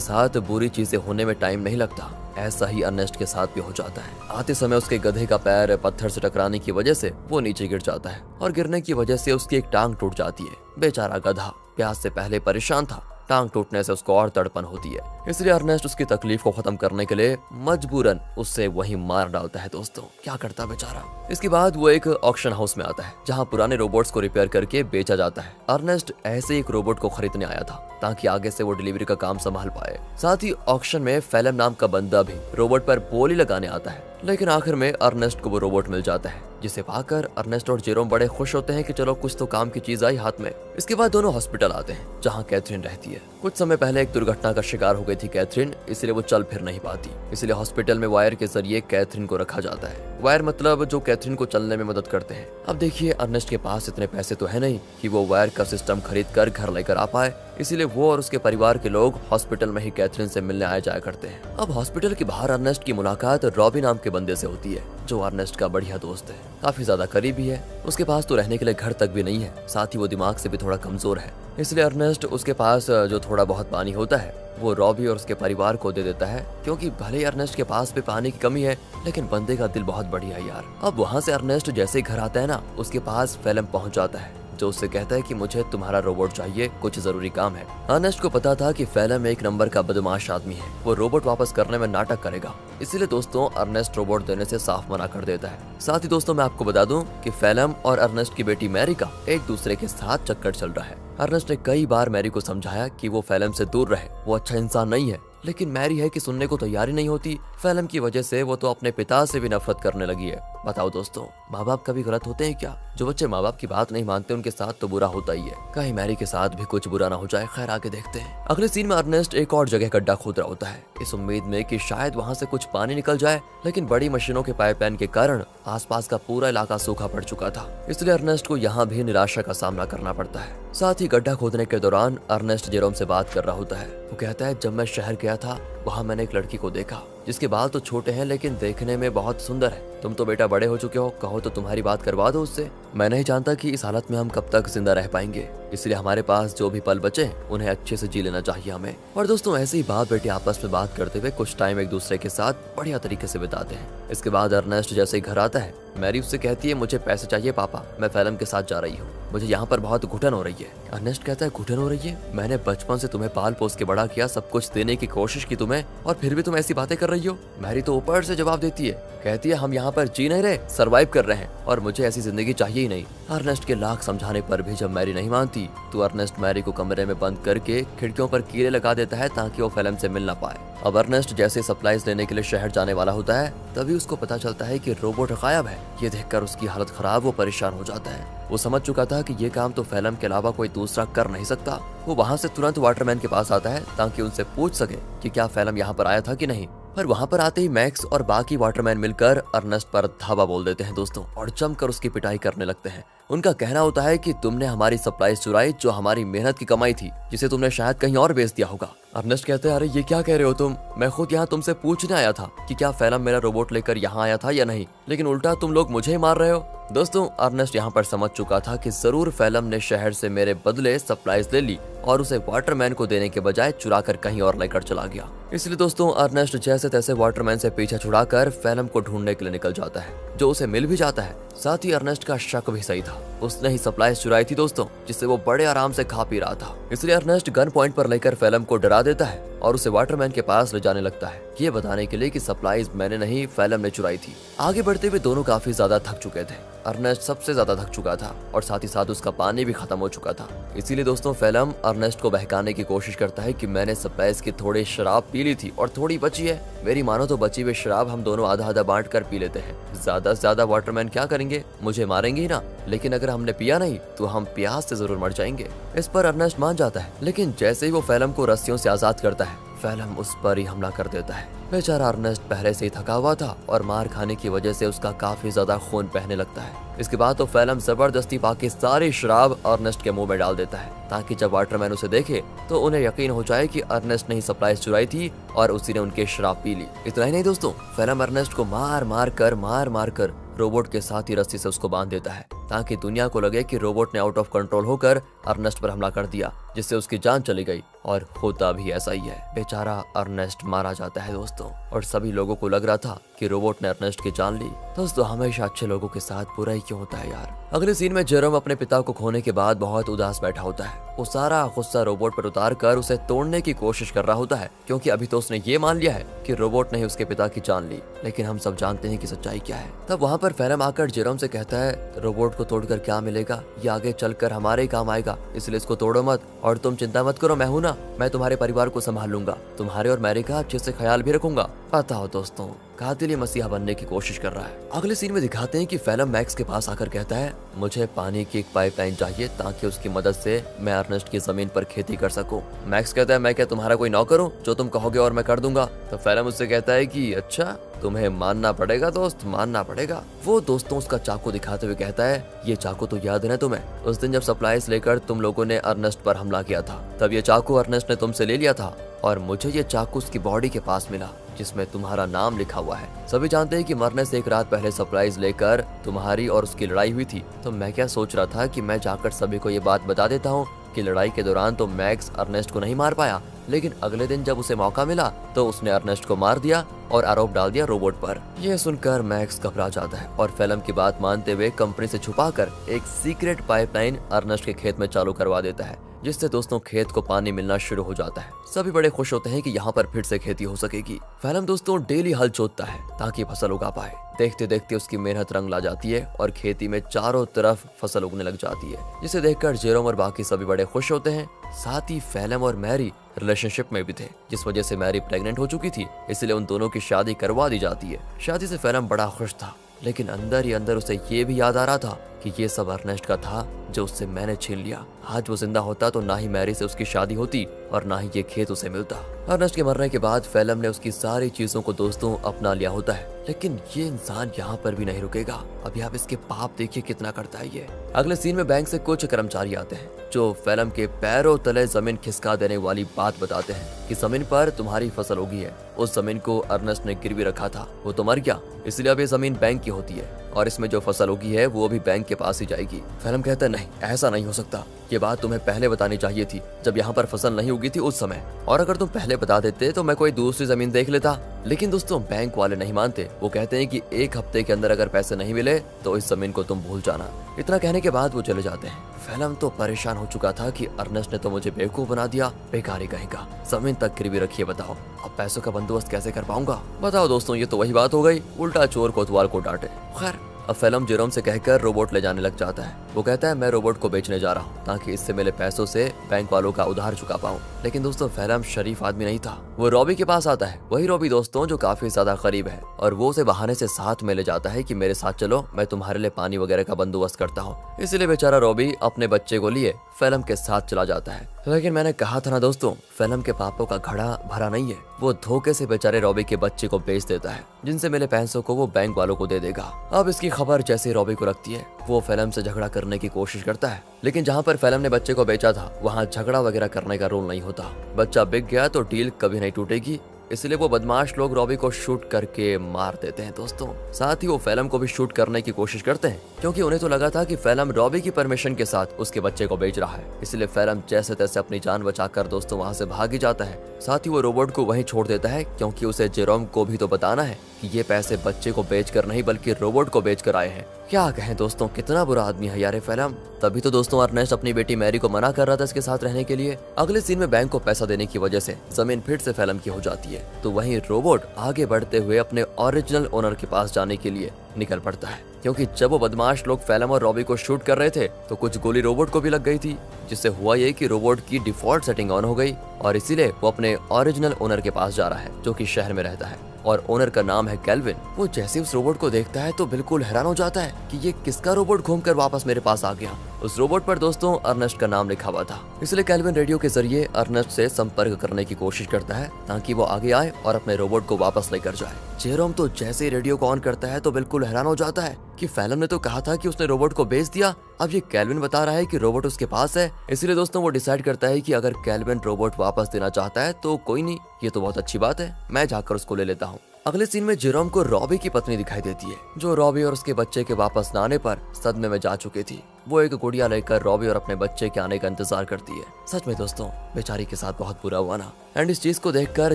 साथ बुरी चीजें होने में टाइम नहीं लगता। ऐसा ही अर्नेस्ट के साथ भी हो जाता है। आते समय उसके गधे का पैर पत्थर से टकराने की वजह से वो नीचे गिर जाता है और गिरने की वजह से उसकी एक टांग टूट जाती है। बेचारा गधा प्यास से पहले परेशान था, टांग टूटने से उसको और तड़पन होती है, इसलिए अर्नेस्ट उसकी तकलीफ को खत्म करने के लिए मजबूरन उससे वहीं मार डालता है। दोस्तों क्या करता बेचारा। इसके बाद वो एक ऑक्शन हाउस में आता है जहां पुराने रोबोट्स को रिपेयर करके बेचा जाता है। अर्नेस्ट ऐसे एक रोबोट को खरीदने आया था ताकि आगे से वो डिलीवरी का काम संभाल पाए। साथ ही ऑक्शन में फेलम नाम का बंदा भी रोबोट पर बोली लगाने आता है, लेकिन आखिर में अर्नेस्ट को वो रोबोट मिल जाता है, जिसे पाकर अर्नेस्ट और जेरोम बड़े खुश होते हैं कि चलो कुछ तो काम की चीज आई हाथ में। इसके बाद दोनों हॉस्पिटल आते हैं जहां कैथरीन रहती है। कुछ समय पहले एक दुर्घटना का शिकार हो गई थी कैथरीन, इसलिए वो चल फिर नहीं पाती, इसलिए हॉस्पिटल में वायर के जरिए कैथरीन को रखा जाता है। वायर मतलब जो कैथरीन को चलने में मदद करते हैं। अब देखिए अर्नेस्ट के पास इतने पैसे तो है नहीं कि वो वायर का सिस्टम खरीद कर घर लेकर आ पाए, इसीलिए वो और उसके परिवार के लोग हॉस्पिटल में ही कैथरीन से मिलने आया जाया करते हैं। अब हॉस्पिटल के बाहर अर्नेस्ट की मुलाकात रॉबी नाम के बंदे से होती है, जो अर्नेस्ट का बढ़िया दोस्त है, काफी ज्यादा करीबी है। उसके पास तो रहने के लिए घर तक भी नहीं है, साथ ही वो दिमाग से भी थोड़ा कमजोर है, इसलिए अर्नेस्ट उसके पास जो थोड़ा बहुत पानी होता है वो रॉबी और उसके परिवार को दे देता है, क्योंकि भले ही अर्नेस्ट के पास भी पानी की कमी है लेकिन बंदे का दिल बहुत बढ़िया है यार। अब वहाँ से अर्नेस्ट जैसे ही घर आता है ना, उसके पास फेलम पहुँच जाता है, जो उससे कहता है कि मुझे तुम्हारा रोबोट चाहिए, कुछ जरूरी काम है। अर्नेस्ट को पता था कि फेलम एक नंबर का बदमाश आदमी है, वो रोबोट वापस करने में नाटक करेगा, इसलिए दोस्तों अर्नेस्ट रोबोट देने से साफ मना कर देता है। साथ ही दोस्तों मैं आपको बता दूं कि फेलम और अर्नेस्ट की बेटी मैरी का एक दूसरे के साथ चक्कर चल रहा है। अर्नेस्ट ने कई बार मैरी को समझाया कि वो फेलम से दूर रहे, वो अच्छा इंसान नहीं है, लेकिन मैरी है कि सुनने को तैयारी नहीं होती। फेलम की वजह से वो तो अपने पिता से भी नफरत करने लगी है। बताओ दोस्तों, माँ बाप कभी गलत होते हैं क्या? जो बच्चे माँ बाप की बात नहीं मानते उनके साथ तो बुरा होता ही है, कहीं मैरी के साथ भी कुछ बुरा ना हो जाए। खैर आगे देखते हैं। अगले सीन में अर्नेस्ट एक और जगह गड्ढा खोद रहा होता है, इस उम्मीद में कि शायद वहाँ से कुछ पानी निकल जाए, लेकिन बड़ी मशीनों के पाइपलाइन के कारण आसपास का पूरा इलाका सूखा पड़ चुका था, इसलिए अर्नेस्ट को यहाँ भी निराशा का सामना करना पड़ता है। साथ ही गड्ढा खोदने के दौरान अर्नेस्ट जेरोम से बात कर रहा होता है। वो कहता है जब मैं शहर गया था वहाँ मैंने एक लड़की को देखा जिसके बाल तो छोटे हैं लेकिन देखने में बहुत सुंदर है। तुम तो बेटा बड़े हो चुके हो, कहो तो तुम्हारी बात करवा दो उससे। मैं नहीं जानता कि इस हालत में हम कब तक जिंदा रह पाएंगे, इसलिए हमारे पास जो भी पल बचे उन्हें अच्छे से जी लेना चाहिए हमें। और दोस्तों ऐसे ही बाप बेटे आपस में बात करते हुए कुछ टाइम एक दूसरे के साथ बढ़िया तरीके से बिताते हैं। इसके बाद अर्नेस्ट जैसे ही घर आता है, मैरी उससे कहती है मुझे पैसे चाहिए पापा, मैं फेलम के साथ जा रही हूँ, मुझे यहाँ पर बहुत घुटन हो रही है। अर्नेस्ट कहता है घुटन हो रही है? मैंने बचपन से तुम्हें पाल पोस के बड़ा किया, सब कुछ देने की कोशिश की तुम्हें, और फिर भी तुम ऐसी बातें कर रही हो। मैरी तो ऊपर से जवाब देती है, कहती है हम यहाँ पर जी नहीं रहे, सरवाइव कर रहे हैं और मुझे ऐसी जिंदगी चाहिए ही नहीं। अर्नेस्ट के लाख समझाने पर भी जब मैरी नहीं मानती तो अर्नेस्ट मैरी को कमरे में बंद करके खिड़कियों पर कीड़े लगा देता है ताकि वो फेलम से मिल ना पाए। अब अर्नेस्ट जैसे सप्लाईज लेने के लिए शहर जाने वाला होता है, तभी उसको पता चलता है कि रोबोट गायब है। ये देखकर उसकी हालत खराब, वो परेशान हो जाता है। वो समझ चुका था कि ये काम तो फेलम के अलावा कोई दूसरा कर नहीं सकता। वो वहाँ से तुरंत वाटरमैन के पास आता है ताकि उनसे पूछ सके कि क्या फेलम यहाँ पर आया था कि नहीं। पर वहाँ पर आते ही मैक्स और बाकी वाटरमैन मिलकर अर्नेस्ट पर धावा बोल देते हैं दोस्तों, और जमकर उसकी पिटाई करने लगते हैं। उनका कहना होता है कि तुमने हमारी सप्लाईज चुराई, जो हमारी मेहनत की कमाई थी, जिसे तुमने शायद कहीं और बेच दिया होगा। अर्नेस्ट कहते हैं अरे ये क्या कह रहे हो तुम, मैं खुद यहाँ तुमसे पूछने आया था कि क्या फेलम मेरा रोबोट लेकर यहाँ आया था या नहीं, लेकिन उल्टा तुम लोग मुझे ही मार रहे हो। दोस्तों अर्नेस्ट यहाँ पर समझ चुका था कि जरूर फेलम ने शहर से मेरे बदले सप्लाईज ले ली और उसे वाटरमैन को देने के बजाय चुरा कर कहीं और लेकर चला गया। इसलिए दोस्तों अर्नेस्ट जैसे तैसे वाटरमैन से पीछा छुड़ाकर फेलम को ढूंढने के लिए निकल जाता है, जो उसे मिल भी जाता है। साथ ही अर्नेस्ट का शक भी सही था, उसने ही सप्लाईज चुराई थी दोस्तों, जिससे वो बड़े आराम से खा पी रहा था। इसलिए अर्नेस्ट गन पॉइंट पर लेकर फेलम को डरा देता है और उसे वाटरमैन के पास ले जाने लगता है, ये बताने के लिए कि सप्लाईज मैंने नहीं फेलम ने चुराई थी। आगे बढ़ते हुए दोनों काफी ज्यादा थक चुके थे। अर्नेस्ट सबसे ज्यादा थक चुका था और साथ ही साथ उसका पानी भी खत्म हो चुका था। इसीलिए दोस्तों फेलम अर्नेस्ट को बहकाने की कोशिश करता है कि मैंने सप्लाईज की थोड़ी शराब पी ली थी और थोड़ी बची है, मेरी मानो तो बची हुई शराब हम दोनों आधा आधा बांट कर पी लेते हैं। ज्यादा से ज्यादा वाटरमैन क्या करेंगे, मुझे मारेंगे ही ना, लेकिन अगर हमने पिया नहीं तो हम प्यास से जरूर मर जाएंगे। इस पर अर्नेस्ट मान जाता है, लेकिन जैसे ही वो फेलम को रस्सियों से आजाद करता है, फेलम उस पर ही हमला कर देता है। बेचारा अर्नेस्ट पहले से ही थका हुआ था और मार खाने की वजह से उसका काफी ज्यादा खून बहने लगता है। इसके बाद तो फेलम जबरदस्ती पाके सारी शराब अर्नेस्ट के मुंह में डाल देता है ताकि जब वाटरमैन उसे देखे तो उन्हें यकीन हो जाए कि अर्नेस्ट ने ही सप्लाईज चुराई थी और उसी ने उनकी शराब पी ली। इतना ही नहीं दोस्तों, फेलम अर्नेस्ट को मार मार कर रोबोट के साथ ही रस्सी से उसको बांध देता है ताकि दुनिया को लगे कि रोबोट ने आउट ऑफ कंट्रोल होकर अर्नेस्ट पर हमला कर दिया, जिससे उसकी जान चली गई। और होता भी ऐसा ही है, बेचारा अर्नेस्ट मारा जाता है दोस्तों। और सभी लोगों को लग रहा था कि रोबोट ने अर्नेस्ट की जान ली। दोस्तों, हमेशा अच्छे लोगों के साथ बुरा ही क्यों होता है यार। अगले सीन में जेरोम अपने पिता को खोने के बाद बहुत उदास बैठा होता है। वो सारा गुस्सा रोबोट पर उतार कर उसे तोड़ने की कोशिश कर रहा होता है, क्योंकि अभी तो उसने ये मान लिया है कि रोबोट ने ही उसके पिता की जान ली। लेकिन हम सब जानते हैं कि सच्चाई क्या है। तब वहाँ पर फेलम आकर जेरोम से कहता है, रोबोट को तोड़कर क्या मिलेगा, ये आगे चलकर हमारे ही काम आएगा, इसलिए इसको तोड़ो मत। और तुम चिंता मत करो, मैं हूं ना, मैं तुम्हारे परिवार को संभाल लूंगा, तुम्हारे और मैरी का अच्छे से ख्याल भी रखूंगा। पता हो दोस्तों, कातिल मसीहा बनने की कोशिश कर रहा है। अगले सीन में दिखाते हैं कि फेलम मैक्स के पास आकर कहता है, मुझे पानी की एक पाइपलाइन चाहिए ताकि उसकी मदद से मैं अर्नेस्ट की जमीन पर खेती कर सकूं। मैक्स कहता है, मैं क्या तुम्हारा कोई नौकर हूं, जो तुम कहोगे और मैं कर दूंगा। तो फेलम उससे कहता है कि अच्छा, तुम्हें मानना पड़ेगा दोस्त, मानना पड़ेगा। वो दोस्तों उसका चाकू दिखाते हुए कहता है, ये चाकू तो याद है तुम्हें, उस दिन जब सप्लाईज लेकर तुम लोगों ने अर्नेस्ट पर हमला किया था, तब ये चाकू अर्नेस्ट ने तुमसे ले लिया था और मुझे ये चाकू उसकी बॉडी के पास मिला जिसमें तुम्हारा नाम लिखा हुआ है। सभी जानते हैं कि मरने से एक रात पहले सप्लाईज लेकर तुम्हारी और उसकी लड़ाई हुई थी। तो मैं क्या सोच रहा था कि मैं जाकर सभी को ये बात बता देता हूँ कि लड़ाई के दौरान तो मैक्स अर्नेस्ट को नहीं मार पाया, लेकिन अगले दिन जब उसे मौका मिला तो उसने अर्नेस्ट को मार दिया और आरोप डाल दिया रोबोट पर। यह सुनकर मैक्स घबरा जाता है और फेलम की बात मानते हुए कंपनी से छुपाकर एक सीक्रेट पाइपलाइन अर्नेस्ट के खेत में चालू करवा देता है, जिससे दोस्तों खेत को पानी मिलना शुरू हो जाता है। सभी बड़े खुश होते हैं कि यहाँ पर फिर से खेती हो सकेगी। फेलम दोस्तों डेली हल जोतता है ताकि फसल उगा पाए। देखते देखते उसकी मेहनत रंग ला जाती है और खेती में चारों तरफ फसल उगने लग जाती है, जिसे देखकर जेरोम और बाकी सभी बड़े खुश होते हैं। साथ ही फेलम और मैरी रिलेशनशिप में भी थे, जिस वजह से मैरी प्रेग्नेंट हो चुकी थी, इसलिए उन दोनों की शादी करवा दी जाती है। शादी से फेलम बड़ा खुश था, लेकिन अंदर ही अंदर उसे ये भी याद आ रहा था कि ये सब अर्नेस्ट का था जो उससे मैंने छीन लिया। आज वो जिंदा होता तो ना ही मैरी से उसकी शादी होती और ना ही ये खेत उसे मिलता। अर्नेस्ट के मरने के बाद फेलम ने उसकी सारी चीजों को दोस्तों अपना लिया होता है, लेकिन ये इंसान यहाँ पर भी नहीं रुकेगा। अभी आप इसके पाप देखिए कितना करता है ये। अगले सीन में बैंक से कुछ कर्मचारी आते हैं जो फेलम के पैरों तले जमीन खिसका देने वाली बात बताते हैं कि जमीन पर तुम्हारी फसल उगी है। उस जमीन को अर्नेस्ट ने गिरवी रखा था, वो तो मर गया, इसलिए अब ये जमीन बैंक की होती है और इसमें जो फसल उगी है वो भी बैंक के पास ही जाएगी। फेलम कहता है, नहीं, ऐसा नहीं हो सकता, ये बात तुम्हें पहले बतानी चाहिए थी जब यहाँ पर फसल नहीं उगी थी उस समय, और अगर तुम पहले बता देते तो मैं कोई दूसरी जमीन देख लेता। लेकिन दोस्तों बैंक वाले नहीं मानते, वो कहते हैं कि 1 हफ्ते के अंदर अगर पैसे नहीं मिले तो इस जमीन को तुम भूल जाना। इतना कहने के बाद वो चले जाते हैं। फेलम तो परेशान हो चुका था कि अर्नेस्ट ने तो मुझे बेवकूफ बना दिया, बेकारी कहेगा, जमीन तक गिरवी रखिए, बताओ अब पैसों का बंदोबस्त कैसे कर पाऊंगा। बताओ दोस्तों, ये तो वही बात हो गई, उल्टा चोर कोतवाल को डांटे। खैर अब फेलम जेरोम से कहकर रोबोट ले जाने लग जाता है। वो कहता है, मैं रोबोट को बेचने जा रहा हूँ ताकि इससे मिले पैसों से बैंक वालों का उधार चुका पाऊँ। लेकिन दोस्तों फेलम शरीफ आदमी नहीं था। वो रॉबी के पास आता है, वही रॉबी दोस्तों जो काफी ज्यादा करीब है, और वो उसे बहाने से साथ में ले जाता है कि मेरे साथ चलो, मैं तुम्हारे लिए पानी वगैरह का बंदोबस्त करता हूँ। इसलिए बेचारा रॉबी अपने बच्चे को लिए फेलम के साथ चला जाता है। लेकिन मैंने कहा था ना दोस्तों, फेलम के पापों का घड़ा भरा नहीं है। वो धोखे से बेचारे रॉबी के बच्चे को बेच देता है, जिनसे मिले पैसों को वो बैंक वालों को दे देगा। अब इसकी खबर जैसे रॉबी को लगती है, वो फेलम से झगड़ा करने की कोशिश करता है, लेकिन जहाँ पर फेलम ने बच्चे को बेचा था वहाँ झगड़ा वगैरह करने का रूल नहीं होता। बच्चा बिक गया तो डील कभी नहीं टूटेगी, इसलिए वो बदमाश लोग रॉबी को शूट करके मार देते हैं दोस्तों। साथ ही वो फेलम को भी शूट करने की कोशिश करते हैं, क्योंकि उन्हें तो लगा था कि फेलम रॉबी की परमिशन के साथ उसके बच्चे को बेच रहा है। इसलिए फेलम जैसे तैसे अपनी जान बचाकर दोस्तों वहाँ से भाग ही जाता है। साथ ही वो रोबोट को वहीं छोड़ देता है, क्योंकि उसे जेरोम को भी तो बताना है कि ये पैसे बच्चे को बेचकर नहीं बल्कि रोबोट को बेचकर आए हैं। क्या कहें दोस्तों, कितना बुरा आदमी है यार फेलम। तभी तो दोस्तों अर्नेस्ट अपनी बेटी मैरी को मना कर रहा था इसके साथ रहने के लिए। अगले सीन में बैंक को पैसा देने की वजह से जमीन फिर से फेलम की हो जाती है, तो वहीं रोबोट आगे बढ़ते हुए अपने ओरिजिनल ओनर के पास जाने के लिए निकल पड़ता है, क्योंकि जब वो बदमाश लोग फैलम और रॉबी को शूट कर रहे थे तो कुछ गोली रोबोट को भी लग गई थी, जिससे हुआ ये कि रोबोट की डिफॉल्ट सेटिंग ऑन हो गई और इसीलिए वो अपने ओरिजिनल ओनर के पास जा रहा है जो कि शहर में रहता है और ओनर का नाम है कैल्विन। वो जैसे उस रोबोट को देखता है तो बिल्कुल हैरान हो जाता है कि ये किसका रोबोट घूमकर वापस मेरे पास आ गया। उस रोबोट पर दोस्तों अर्नेस्ट का नाम लिखा हुआ था, इसलिए कैल्विन रेडियो के जरिए अर्नेस्ट से संपर्क करने की कोशिश करता है ताकि वो आगे आए और अपने रोबोट को वापस लेकर जाए। जेरोम तो जैसे ही रेडियो को ऑन करता है तो बिल्कुल हैरान हो जाता है कि फैलम ने तो कहा था कि उसने रोबोट को बेच दिया, अब ये कैल्विन बता रहा है कि रोबोट उसके पास है। इसलिए दोस्तों वो डिसाइड करता है कि अगर कैल्विन रोबोट वापस देना चाहता है तो कोई नहीं, ये तो बहुत अच्छी बात है, मैं जाकर उसको ले लेता हूँ। अगले सीन में जेरोम को रॉबी की पत्नी दिखाई देती है, जो रॉबी और उसके बच्चे के वापस न आने पर सदमे में जा चुकी थी। वो एक गुड़िया लेकर रॉबी और अपने बच्चे के आने का इंतजार करती है। सच में दोस्तों बेचारी के साथ बहुत बुरा हुआ ना। एंड इस चीज को देखकर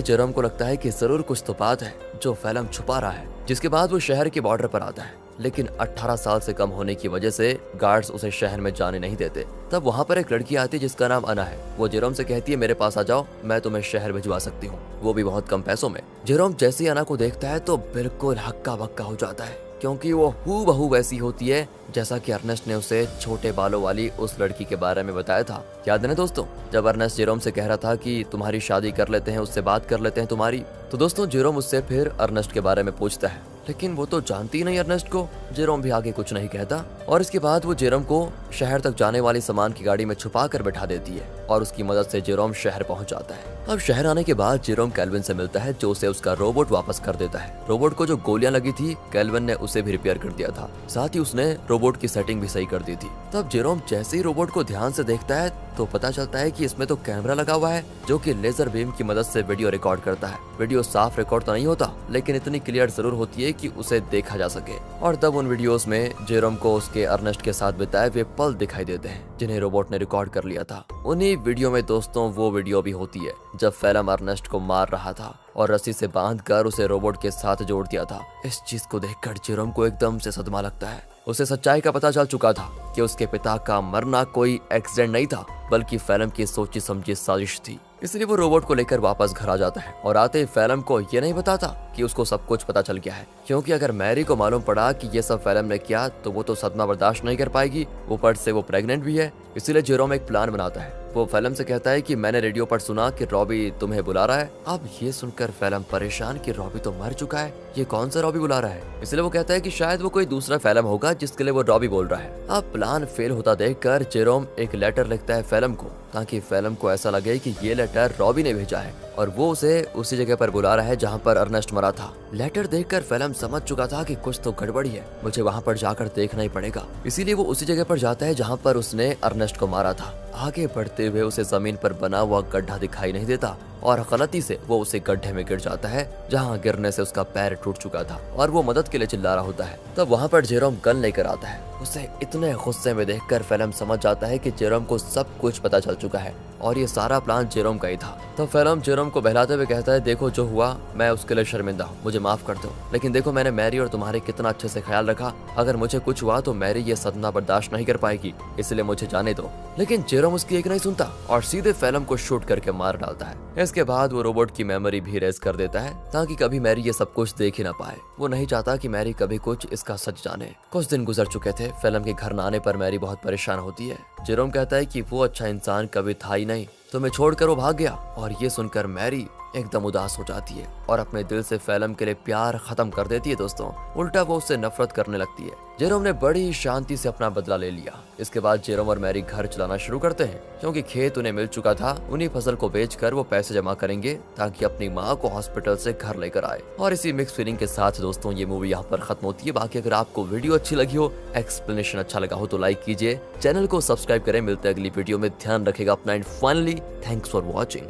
जेरोम को लगता है कि जरूर कुछ तो बात है जो फैलम छुपा रहा है। जिसके बाद वो शहर के बॉर्डर पर आता है, लेकिन 18 साल से कम होने की वजह से गार्ड्स उसे शहर में जाने नहीं देते। तब वहाँ पर एक लड़की आती है जिसका नाम अना है। वो जेरोम से कहती है मेरे पास आ जाओ, मैं तुम्हें शहर भिजवा सकती हूँ, वो भी बहुत कम पैसों में। जेरोम जैसे ही अना को देखता है तो बिल्कुल हक्का बक्का हो जाता है, क्योंकि वो हूबहू वैसी होती है जैसा कि अर्नेस्ट ने उसे छोटे बालों वाली उस लड़की के बारे में बताया था। याद है ना दोस्तों, जब अर्नेस्ट जेरोम से कह रहा था कि तुम्हारी शादी कर लेते हैं, उससे बात कर लेते हैं तुम्हारी, तो दोस्तों जेरोम उससे फिर अर्नेस्ट के बारे में पूछता है, लेकिन वो तो जानती ही नहीं अर्नेस्ट को। जेरोम भी आगे कुछ नहीं कहता और इसके बाद वो जेरोम को शहर तक जाने वाली सामान की गाड़ी में छुपा कर बैठा देती है और उसकी मदद से जेरोम शहर पहुंच जाता है। अब शहर आने के बाद जेरोम कैल्विन से मिलता है, जो उसे उसका रोबोट वापस कर देता है। रोबोट को जो गोलियां लगी थी कैल्विन ने उसे भी रिपेयर कर दिया था, साथ ही उसने रोबोट की सेटिंग भी सही कर दी थी। तब जेरोम जैसे ही रोबोट को ध्यान से देखता है तो पता चलता है कि इसमें तो कैमरा लगा हुआ है जो कि लेजर बीम की मदद से वीडियो रिकॉर्ड करता है। वीडियो साफ रिकॉर्ड तो नहीं होता, लेकिन इतनी क्लियर जरूर होती है कि उसे देखा जा सके। और तब उन वीडियोस में जेरोम को उसके अर्नेस्ट के साथ बिताए हुए पल दिखाई देते हैं जिन्हें रोबोट ने रिकॉर्ड कर लिया था। उन्हीं वीडियो में दोस्तों वो वीडियो भी होती है जब फैलम अर्नेस्ट को मार रहा था और रस्सी से बांधकर उसे रोबोट के साथ जोड़ दिया था। इस चीज को देखकर जेरोम को एकदम से सदमा लगता है। उसे सच्चाई का पता चल चुका था कि उसके पिता का मरना कोई एक्सीडेंट नहीं था, बल्कि फैलम की सोची समझी साजिश थी। इसलिए वो रोबोट को लेकर वापस घर आ जाता है और आते ही फैलम को ये नहीं बताता कि उसको सब कुछ पता चल गया है, क्योंकि अगर मैरी को मालूम पड़ा कि ये सब फैलम ने किया तो वो तो सदमा बर्दाश्त नहीं कर पाएगी। ऊपर से वो प्रेग्नेंट भी है। इसीलिए जेरोम एक प्लान बनाता है। वो फैलम से कहता है कि मैंने रेडियो पर सुना कि रॉबी तुम्हें बुला रहा है। अब ये सुनकर फैलम परेशान कि रॉबी तो मर चुका है, ये कौन सा रॉबी बुला रहा है। इसलिए वो कहता है कि शायद वो कोई दूसरा फैलम होगा जिसके लिए वो रॉबी बोल रहा है। अब प्लान फेल होता देखकर जेरोम एक लेटर लिखता है फैलम को, ताकि फैलम को ऐसा लगे कि ये लेटर रॉबी ने भेजा है और वो उसे उसी जगह पर बुला रहा है जहाँ पर अर्नेस्ट मरा था। लेटर देखकर फैलम समझ चुका था कि कुछ तो गड़बड़ी है, मुझे वहाँ पर जाकर देखना ही पड़ेगा। इसीलिए वो उसी जगह पर जाता है जहाँ पर उसने अर्नेस्ट को मारा था। आगे बढ़ते हुए उसे जमीन पर बना हुआ गड्ढा दिखाई नहीं देता और गलती से वो उसे गड्ढे में गिर जाता है, जहाँ गिरने से उसका पैर टूट चुका था और वो मदद के लिए चिल्ला रहा होता है। तब वहाँ पर जेरोम गन लेकर आता है। उसे इतने गुस्से में देखकर फैलम समझ जाता है कि जेरोम को सब कुछ पता चल चुका है और ये सारा प्लान जेरोम का ही था। तब फैलम जेरोम को बहलाते हुए कहता है, देखो जो हुआ मैं उसके लिए शर्मिंदा हूँ, मुझे माफ कर दो, लेकिन देखो मैंने मैरी और तुम्हारे कितना अच्छे से ख्याल रखा। अगर मुझे कुछ हुआ तो मैरी ये सदमा बर्दाश्त नहीं कर पाएगी, इसलिए मुझे जाने दो। लेकिन जेरोम उसकी एक नहीं सुनता और सीधे फैलम को शूट करके मार डालता है। इसके बाद वो रोबोट की मेमोरी भी रेज कर देता है ताकि कभी मैरी ये सब कुछ देख ही ना पाए। वो नहीं चाहता कि मैरी कभी कुछ इसका सच जाने। कुछ दिन गुजर चुके थे। फैलम के घर न आने पर मैरी बहुत परेशान होती है। जेरोम कहता है कि वो अच्छा इंसान कभी था ही नहीं, तुम्हें छोड़कर वो भाग गया। और ये सुनकर मैरी एकदम उदास हो जाती है और अपने दिल से फैलम के लिए प्यार खत्म कर देती है। दोस्तों उल्टा वो उससे नफरत करने लगती है। जेरोम ने बड़ी शांति से अपना बदला ले लिया। इसके बाद जेरोम और मैरी घर चलाना शुरू करते हैं, क्योंकि खेत उन्हें मिल चुका था। उन्हीं फसल को बेचकर वो पैसे जमा करेंगे ताकि अपनी माँ को हॉस्पिटल से घर लेकर आए। और इसी मिक्स फीलिंग के साथ दोस्तों ये मूवी यहाँ पर खत्म होती है। बाकी अगर आपको वीडियो अच्छी लगी हो, एक्सप्लेनेशन अच्छा लगा हो तो लाइक कीजिए, चैनल को सब्सक्राइब करें। मिलते हैं अगली वीडियो में, ध्यान रखेगा अपना and finally thanks for watching.